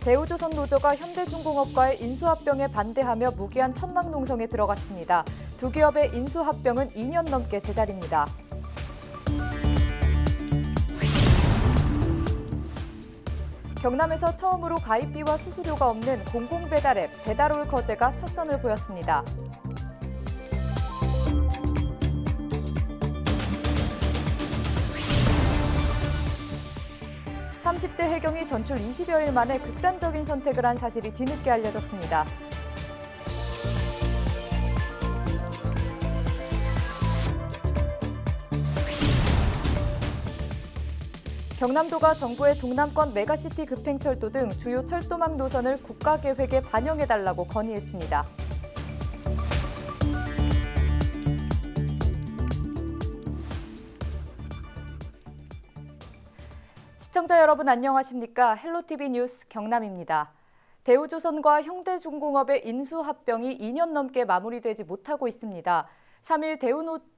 대우조선노조가 현대중공업과의 인수합병에 반대하며 무기한 천막농성에 들어갔습니다. 두 기업의 인수합병은 2년 넘게 제자리입니다. 경남에서 처음으로 가입비와 수수료가 없는 공공배달앱 배달올 거제가 첫 선을 보였습니다. 30대 해경이 전출 20여일 만에 극단적인 선택을 한 사실이 뒤늦게 알려졌습니다. 경남도가 정부의 동남권 메가시티 급행철도 등 주요 철도망 노선을 국가계획에 반영해달라고 건의했습니다. 시청자 여러분 안녕하십니까? 헬로티비 뉴스 경남입니다. 대우조선과 현대중공업의 인수합병이 2년 넘게 마무리되지 못하고 있습니다. 3일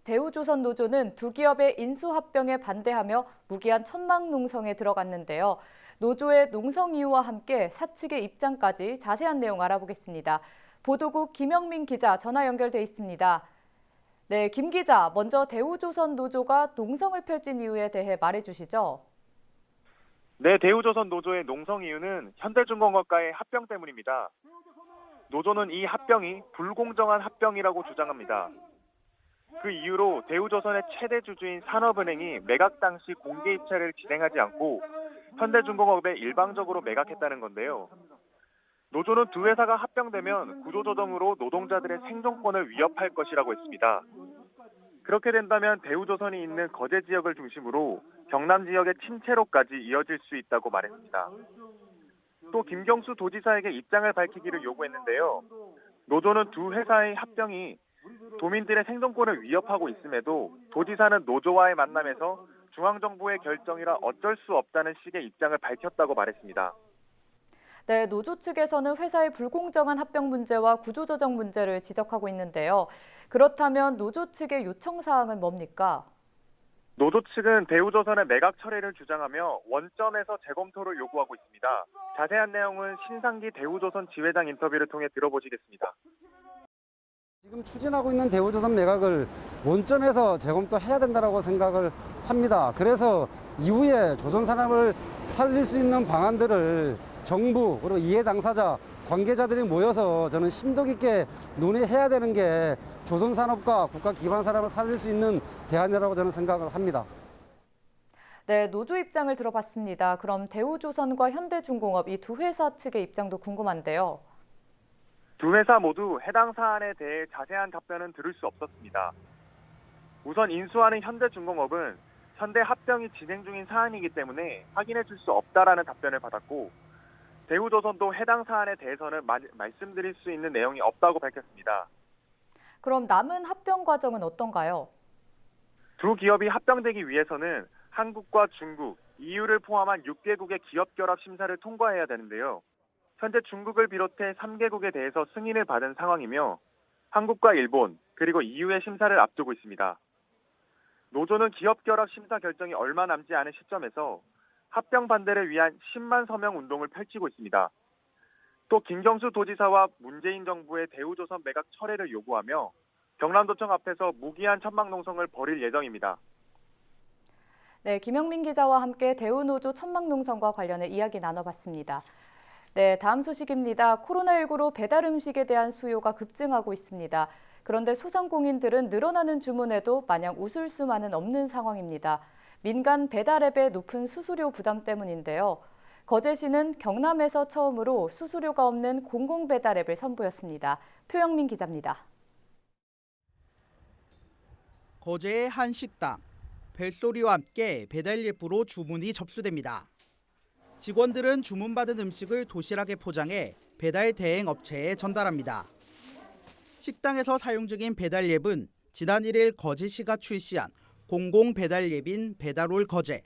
대우조선 노조는 두 기업의 인수합병에 반대하며 무기한 천막농성에 들어갔는데요. 노조의 농성 이유와 함께 사측의 입장까지 자세한 내용 알아보겠습니다. 보도국 김영민 기자 전화 연결돼 있습니다. 네, 김 기자, 먼저 대우조선 노조가 농성을 펼친 이유에 대해 말해주시죠. 네, 대우조선 노조의 농성 이유는 현대중공업과의 합병 때문입니다. 노조는 이 합병이 불공정한 합병이라고 주장합니다. 그 이유로 대우조선의 최대 주주인 산업은행이 매각 당시 공개 입찰을 진행하지 않고 현대중공업에 일방적으로 매각했다는 건데요. 노조는 두 회사가 합병되면 구조조정으로 노동자들의 생존권을 위협할 것이라고 했습니다. 그렇게 된다면 대우조선이 있는 거제 지역을 중심으로 경남 지역의 침체로까지 이어질 수 있다고 말했습니다. 또 김경수 도지사에게 입장을 밝히기를 요구했는데요. 노조는 두 회사의 합병이 도민들의 생존권을 위협하고 있음에도 도지사는 노조와의 만남에서 중앙정부의 결정이라 어쩔 수 없다는 식의 입장을 밝혔다고 말했습니다. 네, 노조 측에서는 회사의 불공정한 합병 문제와 구조조정 문제를 지적하고 있는데요. 그렇다면 노조 측의 요청 사항은 뭡니까? 노조 측은 대우조선의 매각 철회를 주장하며 원점에서 재검토를 요구하고 있습니다. 자세한 내용은 신상기 대우조선 지회장 인터뷰를 통해 들어보시겠습니다. 지금 추진하고 있는 대우조선 매각을 원점에서 재검토해야 된다고 생각을 합니다. 그래서 이후에 조선산업을 살릴 수 있는 방안들을 정부 그리고 이해 당사자, 관계자들이 모여서 저는 심도 깊게 논의해야 되는 게 조선산업과 국가 기반 산업을 살릴 수 있는 대안이라고 저는 생각을 합니다. 네, 노조 입장을 들어봤습니다. 그럼 대우조선과 현대중공업 이 두 회사 측의 입장도 궁금한데요. 두 회사 모두 해당 사안에 대해 자세한 답변은 들을 수 없었습니다. 우선 인수하는 현대중공업은 현대 합병이 진행 중인 사안이기 때문에 확인해 줄 수 없다라는 답변을 받았고 대우조선도 해당 사안에 대해서는 말씀드릴 수 있는 내용이 없다고 밝혔습니다. 그럼 남은 합병 과정은 어떤가요? 두 기업이 합병되기 위해서는 한국과 중국, EU를 포함한 6개국의 기업 결합 심사를 통과해야 되는데요. 현재 중국을 비롯해 3개국에 대해서 승인을 받은 상황이며 한국과 일본, 그리고 EU의 심사를 앞두고 있습니다. 노조는 기업 결합 심사 결정이 얼마 남지 않은 시점에서 합병 반대를 위한 10만 서명 운동을 펼치고 있습니다. 또 김경수 도지사와 문재인 정부의 대우조선 매각 철회를 요구하며 경남도청 앞에서 무기한 천막농성을 벌일 예정입니다. 네, 김영민 기자와 함께 대우노조 천막농성과 관련해 이야기 나눠봤습니다. 네, 다음 소식입니다. 코로나19로 배달 음식에 대한 수요가 급증하고 있습니다. 그런데 소상공인들은 늘어나는 주문에도 마냥 웃을 수만은 없는 상황입니다. 민간 배달앱의 높은 수수료 부담 때문인데요. 거제시는 경남에서 처음으로 수수료가 없는 공공배달앱을 선보였습니다. 표영민 기자입니다. 거제의 한 식당. 벨소리와 함께 배달앱으로 주문이 접수됩니다. 직원들은 주문받은 음식을 도시락에 포장해 배달 대행 업체에 전달합니다. 식당에서 사용 중인 배달앱은 지난 1일 거제시가 출시한 공공 배달앱인 배달올 거제.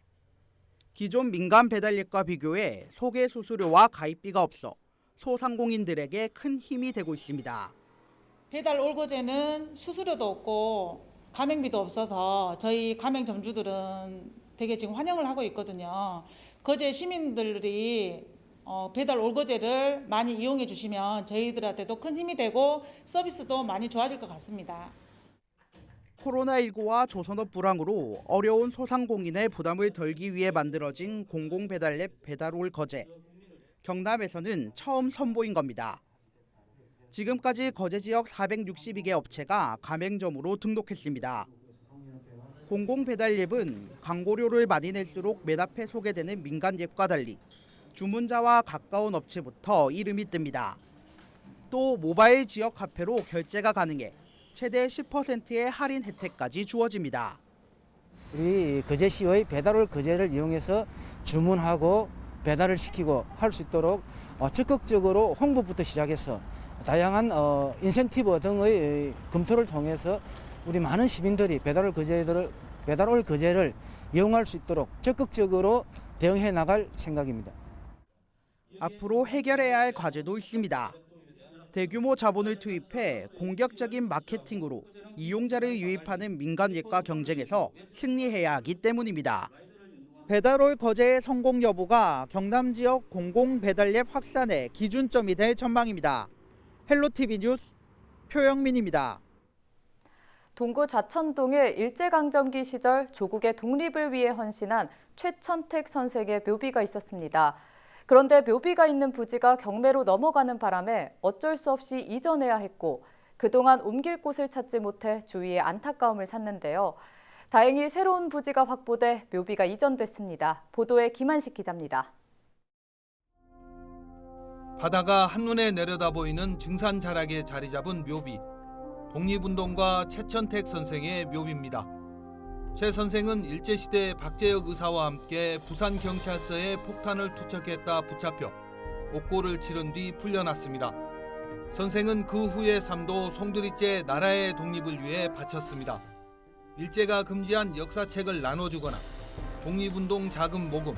기존 민간 배달앱과 비교해 소개 수수료와 가입비가 없어 소상공인들에게 큰 힘이 되고 있습니다. 배달올 거제는 수수료도 없고 가맹비도 없어서 저희 가맹점주들은 되게 지금 환영을 하고 있거든요. 거제 시민들이 배달 올거제를 많이 이용해 주시면 저희들한테도 큰 힘이 되고 서비스도 많이 좋아질 것 같습니다. 코로나19와 조선업 불황으로 어려운 소상공인의 부담을 덜기 위해 만들어진 공공배달앱 배달올 거제. 경남에서는 처음 선보인 겁니다. 지금까지 거제 지역 462개 업체가 가맹점으로 등록했습니다. 공공배달앱은 광고료를 많이 낼수록 맨 앞에 소개되는 민간앱과 달리 주문자와 가까운 업체부터 이름이 뜹니다. 또 모바일 지역 화폐로 결제가 가능해 최대 10%의 할인 혜택까지 주어집니다. 우리 거제시의 배달올 거제를 이용해서 주문하고 배달을 시키고 할 수 있도록 적극적으로 홍보부터 시작해서 다양한 인센티브 등의 검토를 통해서 우리 많은 시민들이 배달올 거제를 이용할 수 있도록 적극적으로 대응해 나갈 생각입니다. 앞으로 해결해야 할 과제도 있습니다. 대규모 자본을 투입해 공격적인 마케팅으로 이용자를 유입하는 민간앱과 경쟁에서 승리해야 하기 때문입니다. 배달올 거제의 성공 여부가 경남 지역 공공 배달앱 확산의 기준점이 될 전망입니다. 헬로티비 뉴스 표영민입니다. 동구 좌천동의 일제강점기 시절 조국의 독립을 위해 헌신한 최천택 선생의 묘비가 있었습니다. 그런데 묘비가 있는 부지가 경매로 넘어가는 바람에 어쩔 수 없이 이전해야 했고 그동안 옮길 곳을 찾지 못해 주위에 안타까움을 샀는데요. 다행히 새로운 부지가 확보돼 묘비가 이전됐습니다. 보도에 김한식 기자입니다. 바다가 한눈에 내려다 보이는 증산 자락에 자리 잡은 묘비. 독립운동가 최천택 선생의 묘비입니다. 최 선생은 일제시대 박재혁 의사와 함께 부산경찰서에 폭탄을 투척했다 붙잡혀 옥고를 치른 뒤 풀려났습니다. 선생은 그 후의 삶도 송두리째 나라의 독립을 위해 바쳤습니다. 일제가 금지한 역사책을 나눠주거나 독립운동 자금 모금,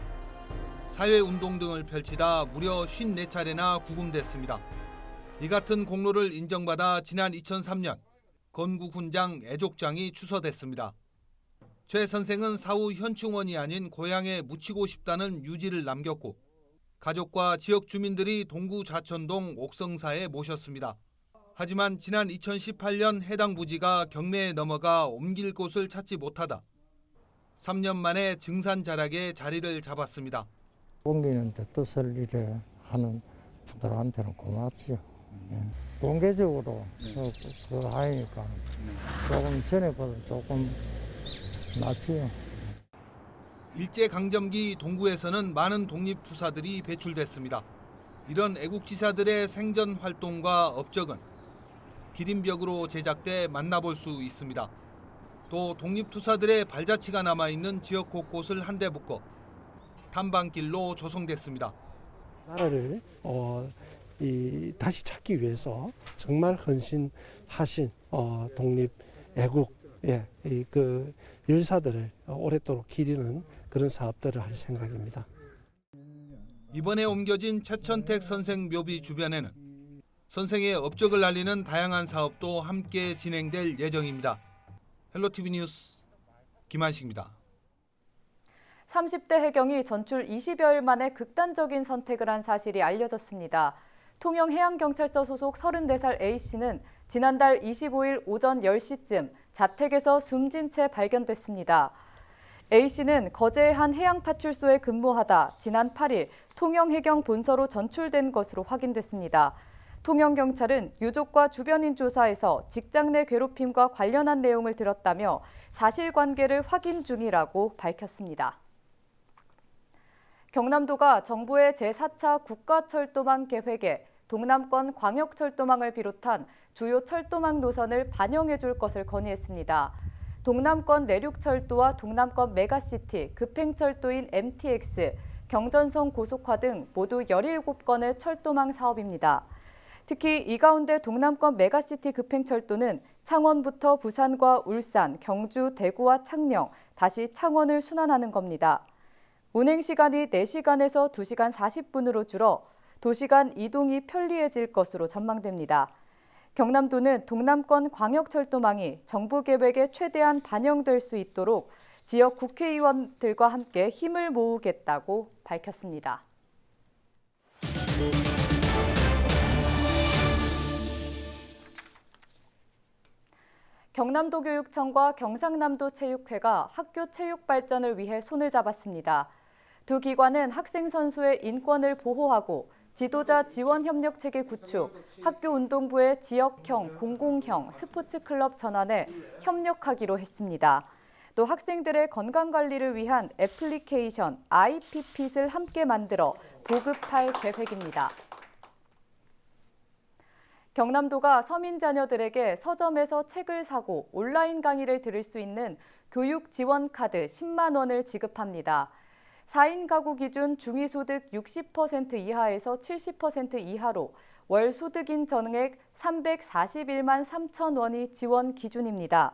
사회운동 등을 펼치다 무려 54차례나 구금됐습니다. 이 같은 공로를 인정받아 지난 2003년 건국훈장 애족장이 추서됐습니다. 최 선생은 사후 현충원이 아닌 고향에 묻히고 싶다는 유지를 남겼고 가족과 지역 주민들이 동구 좌천동 옥성사에 모셨습니다. 하지만 지난 2018년 해당 부지가 경매에 넘어가 옮길 곳을 찾지 못하다 3년 만에 증산 자락에 자리를 잡았습니다. 옮기는데 뜻을 이래 하는 분들한테는 고맙죠. 공개적으로 그걸 하니까 조금 전에보다 조금 낫지요. 일제강점기 동구에서는 많은 독립투사들이 배출됐습니다. 이런 애국지사들의 생전 활동과 업적은 기린벽으로 제작돼 만나볼 수 있습니다. 또 독립투사들의 발자취가 남아있는 지역 곳곳을 한데 묶어 탐방길로 조성됐습니다. 나라를 다시 찾기 위해서 정말 헌신하신 독립 애국 그 열사들을 오랫도록 기리는 그런 사업들을 할 생각입니다. 이번에 옮겨진 최천택 선생 묘비 주변에는 선생의 업적을 알리는 다양한 사업도 함께 진행될 예정입니다. 헬로티비 뉴스 김한식입니다. 30대 해경이 전출 20여일 만에 극단적인 선택을 한 사실이 알려졌습니다. 통영해양경찰서 소속 34살 A씨는 지난달 25일 오전 10시쯤 자택에서 숨진 채 발견됐습니다. A씨는 거제의 한 해양파출소에 근무하다 지난 8일 통영해경 본서로 전출된 것으로 확인됐습니다. 통영경찰은 유족과 주변인 조사에서 직장 내 괴롭힘과 관련한 내용을 들었다며 사실관계를 확인 중이라고 밝혔습니다. 경남도가 정부의 제4차 국가철도망 계획에 동남권 광역철도망을 비롯한 주요 철도망 노선을 반영해 줄 것을 건의했습니다. 동남권 내륙철도와 동남권 메가시티, 급행철도인 MTX, 경전선 고속화 등 모두 17건의 철도망 사업입니다. 특히 이 가운데 동남권 메가시티 급행철도는 창원부터 부산과 울산, 경주, 대구와 창녕, 다시 창원을 순환하는 겁니다. 운행 시간이 4시간에서 2시간 40분으로 줄어 도시간 이동이 편리해질 것으로 전망됩니다. 경남도는 동남권 광역철도망이 정부 계획에 최대한 반영될 수 있도록 지역 국회의원들과 함께 힘을 모으겠다고 밝혔습니다. 경남도 교육청과 경상남도 체육회가 학교 체육 발전을 위해 손을 잡았습니다. 두 기관은 학생 선수의 인권을 보호하고 지도자 지원 협력 체계 구축, 학교 운동부의 지역형, 공공형 스포츠 클럽 전환에 협력하기로 했습니다. 또 학생들의 건강 관리를 위한 애플리케이션 IP핏을 함께 만들어 보급할 계획입니다. 경남도가 서민 자녀들에게 서점에서 책을 사고 온라인 강의를 들을 수 있는 교육 지원 카드 10만 원을 지급합니다. 4인 가구 기준 중위소득 60% 이하에서 70% 이하로 월 소득인 전액 341만 3천 원이 지원 기준입니다.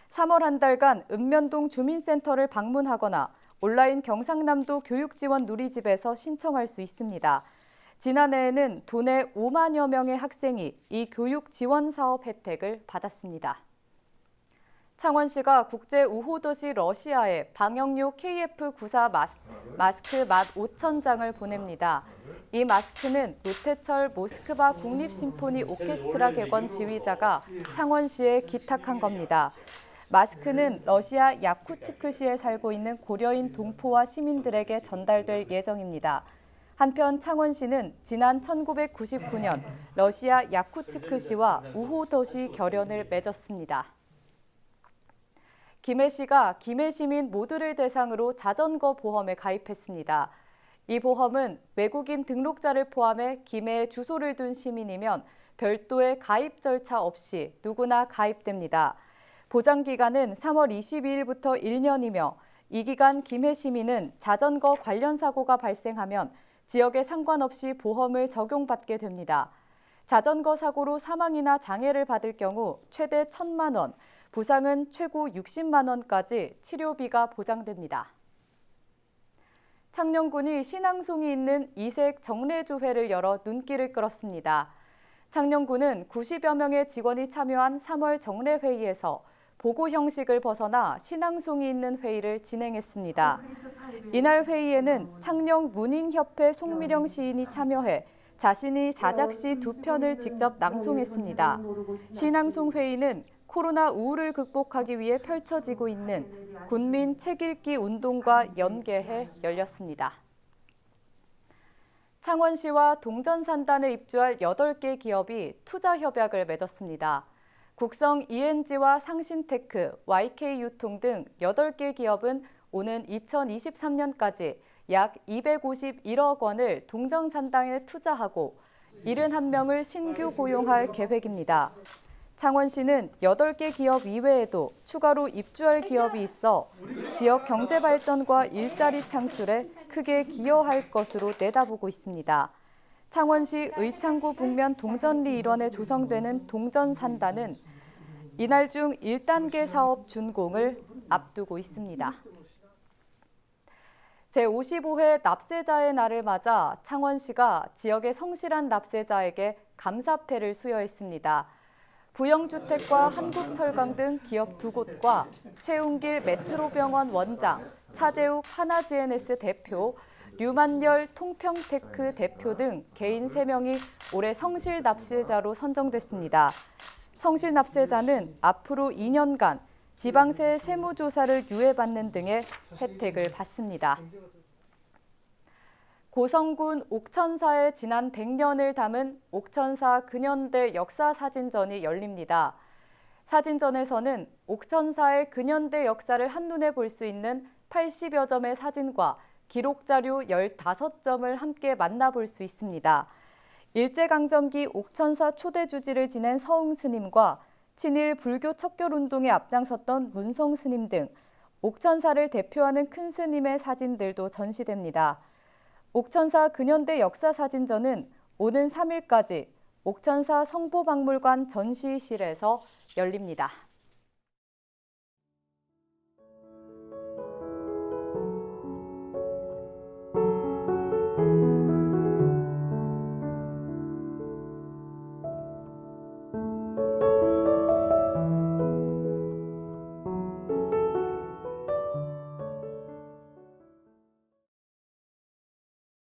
3월 한 달간 읍면동 주민센터를 방문하거나 온라인 경상남도 교육지원 누리집에서 신청할 수 있습니다. 지난해에는 도내 5만여 명의 학생이 이 교육 지원 사업 혜택을 받았습니다. 창원시가 국제 우호도시 러시아에 방역용 KF94 마스크 15,000장을 보냅니다. 이 마스크는 노태철 모스크바 국립심포니 오케스트라 객원 지휘자가 창원시에 기탁한 겁니다. 마스크는 러시아 야쿠츠크시에 살고 있는 고려인 동포와 시민들에게 전달될 예정입니다. 한편 창원시는 지난 1999년 러시아 야쿠츠크시와 우호도시 결연을 맺었습니다. 김해시가 김해 시민 모두를 대상으로 자전거 보험에 가입했습니다. 이 보험은 외국인 등록자를 포함해 김해에 주소를 둔 시민이면 별도의 가입 절차 없이 누구나 가입됩니다. 보장 기간은 3월 22일부터 1년이며 이 기간 김해 시민은 자전거 관련 사고가 발생하면 지역에 상관없이 보험을 적용받게 됩니다. 자전거 사고로 사망이나 장애를 받을 경우 최대 1,000만 원, 부상은 최고 60만 원까지 치료비가 보장됩니다. 창녕군이 신앙송이 있는 이색 정례조회를 열어 눈길을 끌었습니다. 창녕군은 90여 명의 직원이 참여한 3월 정례회의에서 보고 형식을 벗어나 신앙송이 있는 회의를 진행했습니다. 이날 회의에는 창녕 문인협회 송미령 시인이 참여해 자신이 자작시 2편을 직접 낭송했습니다. 신앙송 회의는 코로나 우울을 극복하기 위해 펼쳐지고 있는 군민 책 읽기 운동과 연계해 열렸습니다. 창원시와 동전산단에 입주할 8개 기업이 투자 협약을 맺었습니다. 국성 ENG와 상신테크, YK유통 등 8개 기업은 오는 2023년까지 약 251억 원을 동전산단에 투자하고 71명을 신규 고용할 계획입니다. 창원시는 8개 기업 이외에도 추가로 입주할 기업이 있어 지역 경제 발전과 일자리 창출에 크게 기여할 것으로 내다보고 있습니다. 창원시 의창구 북면 동전리 일원에 조성되는 동전산단은 이날 중 1단계 사업 준공을 앞두고 있습니다. 제55회 납세자의 날을 맞아 창원시가 지역의 성실한 납세자에게 감사패를 수여했습니다. 부영주택과 한국철강 등 기업 2곳과 최웅길 메트로병원 원장, 차재욱 하나GNS 대표, 류만열 통평테크 대표 등 개인 3명이 올해 성실 납세자로 선정됐습니다. 성실 납세자는 앞으로 2년간 지방세 세무조사를 유예받는 등의 혜택을 받습니다. 고성군 옥천사의 지난 100년을 담은 옥천사 근현대 역사사진전이 열립니다. 사진전에서는 옥천사의 근현대 역사를 한눈에 볼 수 있는 80여 점의 사진과 기록자료 15점을 함께 만나볼 수 있습니다. 일제강점기 옥천사 초대 주지를 지낸 서흥 스님과 친일 불교 척결운동에 앞장섰던 문성 스님 등 옥천사를 대표하는 큰 스님의 사진들도 전시됩니다. 옥천사 근현대 역사사진전은 오는 3일까지 옥천사 성보박물관 전시실에서 열립니다.